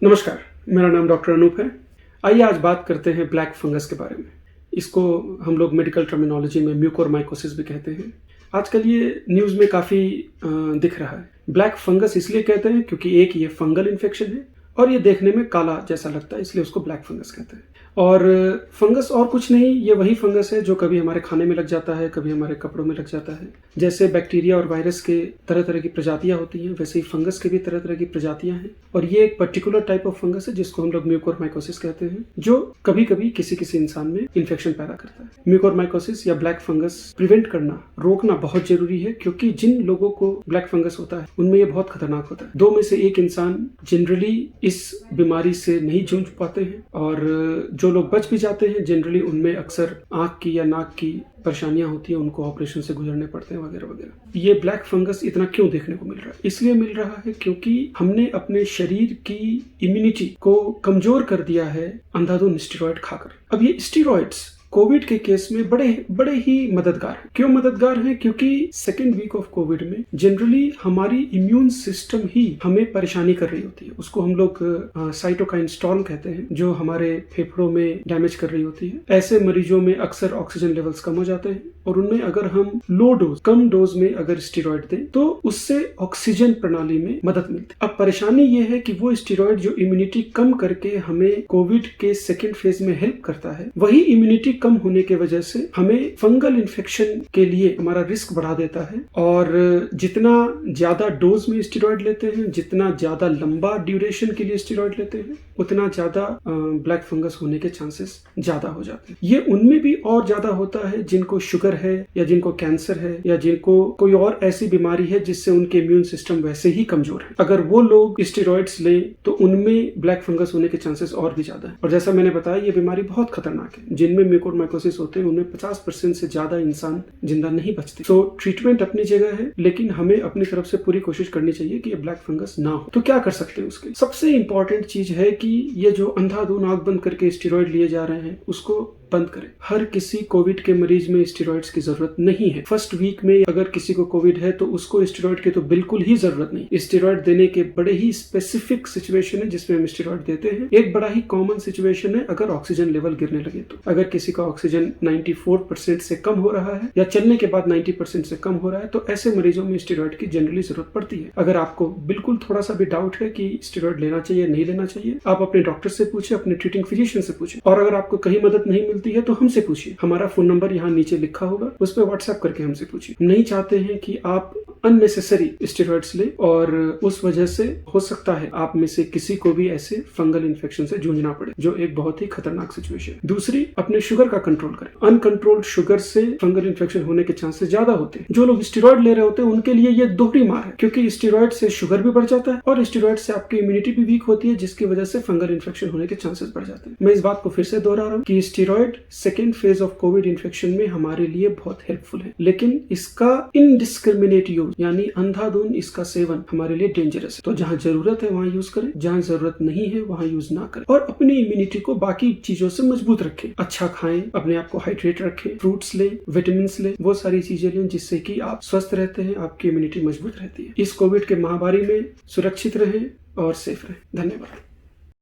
नमस्कार, मेरा नाम डॉक्टर अनूप है। आइए आज बात करते हैं ब्लैक फंगस के बारे में। इसको हम लोग मेडिकल टर्मिनोलॉजी में म्यूकोरमाइकोसिस भी कहते हैं। आजकल ये न्यूज़ में काफ़ी दिख रहा है। ब्लैक फंगस इसलिए कहते हैं क्योंकि एक ये फंगल इन्फेक्शन है और ये देखने में काला जैसा लगता है, इसलिए उसको ब्लैक फंगस कहते हैं। और फंगस और कुछ नहीं, ये वही फंगस है जो कभी हमारे खाने में लग जाता है, कभी हमारे कपड़ों में लग जाता है। जैसे बैक्टीरिया और वायरस के तरह तरह की प्रजातियां होती हैं, वैसे ही फंगस के भी तरह तरह की प्रजातियां हैं। और ये एक पर्टिकुलर टाइप ऑफ फंगस है जिसको हम लोग म्यूकोरमाइकोसिस कहते हैं, जो कभी कभी किसी किसी इंसान में इन्फेक्शन पैदा करता है। म्यूकोरमाइकोसिस या ब्लैक फंगस प्रिवेंट करना, रोकना बहुत जरूरी है, क्योंकि जिन लोगों को ब्लैक फंगस होता है उनमें ये बहुत खतरनाक होता है। 2 में से 1 इंसान जनरली इस बीमारी से नहीं जूझ पाते हैं, और जो लोग बच भी जाते हैं जनरली उनमें अक्सर आंख की या नाक की परेशानियां होती हैं, उनको ऑपरेशन से गुजरने पड़ते हैं वगैरह वगैरह। ये ब्लैक फंगस इतना क्यों देखने को मिल रहा है? इसलिए मिल रहा है क्योंकि हमने अपने शरीर की इम्यूनिटी को कमजोर कर दिया है अंधाधुंध स्टेरॉइड खाकर। अब ये स्टेरॉइड्स कोविड के केस में बड़े ही मददगार हैं। क्यों मददगार हैं? क्योंकि 2nd वीक ऑफ कोविड में जनरली हमारी इम्यून सिस्टम ही हमें परेशानी कर रही होती है। उसको हम लोग साइटोकाइन स्टॉर्म कहते हैं, जो हमारे फेफड़ों में डैमेज कर रही होती है। ऐसे मरीजों में अक्सर ऑक्सीजन लेवल्स कम हो जाते हैं, और उनमें अगर हम कम डोज में अगर स्टेरॉइड दें तो उससे ऑक्सीजन प्रणाली में मदद मिलती है। अब परेशानी ये है कि वो स्टेरॉइड जो इम्यूनिटी कम करके हमें कोविड के 2nd फेज में हेल्प करता है, वही इम्यूनिटी कम होने के वजह से हमें फंगल इन्फेक्शन के लिए हमारा रिस्क बढ़ा देता है। और जितना ज्यादा डोज में स्टेरॉइड लेते हैं, जितना ज्यादा लंबा ड्यूरेशन के लिए स्टेरॉइड लेते हैं, उतना ज्यादा ब्लैक फंगस होने के चांसेस ज्यादा हो जाते हैं। ये उनमें भी और ज्यादा होता है जिनको शुगर है, या जिनको कैंसर है, या जिनको कोई और ऐसी बीमारी है जिससे उनके इम्यून सिस्टम वैसे ही कमजोर है। अगर वो लोग स्टेरॉइड्स लें तो उनमें ब्लैक फंगस होने के चांसेस और भी ज्यादा है। और जैसा मैंने बताया, ये बीमारी बहुत खतरनाक है। जिनमें म्यूकोरमाइकोसिस होते हैं उनमें 50% से ज्यादा इंसान जिंदा नहीं बचते। तो ट्रीटमेंट अपनी जगह है, लेकिन हमें अपनी तरफ से पूरी कोशिश करनी चाहिए कि ये ब्लैक फंगस ना हो। तो क्या कर सकते हैं उसके? सबसे इंपॉर्टेंट चीज है कि ये जो अंधाधुंध आंख बंद करके स्टेरॉइड लिए जा रहे हैं उसको बंद करें। हर किसी कोविड के मरीज में स्टेरॉइड्स की जरूरत नहीं है। 1st वीक में अगर किसी को कोविड है तो उसको स्टेरॉइड की तो बिल्कुल ही जरूरत नहीं। स्टेरॉइड देने के बड़े ही स्पेसिफिक सिचुएशन है जिसमें हम स्टेरॉइड देते हैं। एक बड़ा ही कॉमन सिचुएशन है अगर ऑक्सीजन लेवल गिरने लगे तो। अगर किसी का ऑक्सीजन 94% से कम हो रहा है, या चलने के बाद 90% से कम हो रहा है, तो ऐसे मरीजों में स्टेरॉइड की जनरली जरूरत पड़ती है। अगर आपको बिल्कुल थोड़ा सा भी डाउट है कि स्टेरॉइड लेना चाहिए नहीं लेना चाहिए, आप अपने डॉक्टर से पूछे, अपने ट्रीटिंग फिजिशियन से पूछे। और अगर आपको कहीं मदद नहीं मिलती है तो हमसे पूछिए। हमारा फोन नंबर यहाँ नीचे लिखा होगा, उस पर व्हाट्सएप करके हमसे पूछिए। हम नहीं चाहते हैं कि आप अननेसेसरी स्टेरॉइड्स ले, और उस वजह से हो सकता है आप में से किसी को भी ऐसे फंगल इन्फेक्शन से जूझना पड़े, जो एक बहुत ही खतरनाक सिचुएशन है। दूसरी, अपने शुगर का कंट्रोल करें। अनकंट्रोल्ड शुगर से फंगल इन्फेक्शन होने के चांसेस ज्यादा होते हैं। जो लोग स्टेरॉइड ले रहे होते हैं उनके लिए ये दोहरी मार है, क्योंकि स्टेरॉइड से शुगर भी बढ़ जाता है और स्टेरॉइड से आपकी इम्यूनिटी भी वीक होती है, जिसकी वजह से फंगल इन्फेक्शन होने के चांसेस बढ़ जाते हैं। मैं इस बात को फिर से दोहरा रहा हूँ कि steroid 2nd phase of Covid infection में हमारे लिए बहुत हेल्पफुल है, लेकिन इसका इनडिस्क्रिमिनेट यूज यानी अंधाधुंध इसका सेवन हमारे लिए डेंजरस है। तो जहां जरूरत है वहां यूज करें, जहां जरूरत नहीं है वहां यूज ना करें, और अपनी इम्यूनिटी को बाकी चीजों से मजबूत रखें। अच्छा खाएं, अपने आप को हाइड्रेट रखें, फ्रूट्स लें, विटामिन लें, वो सारी चीजें लें जिससे कि आप स्वस्थ रहते हैं, आपकी इम्यूनिटी मजबूत रहती है। इस कोविड के महामारी में सुरक्षित रहें और सेफ रहें। धन्यवाद।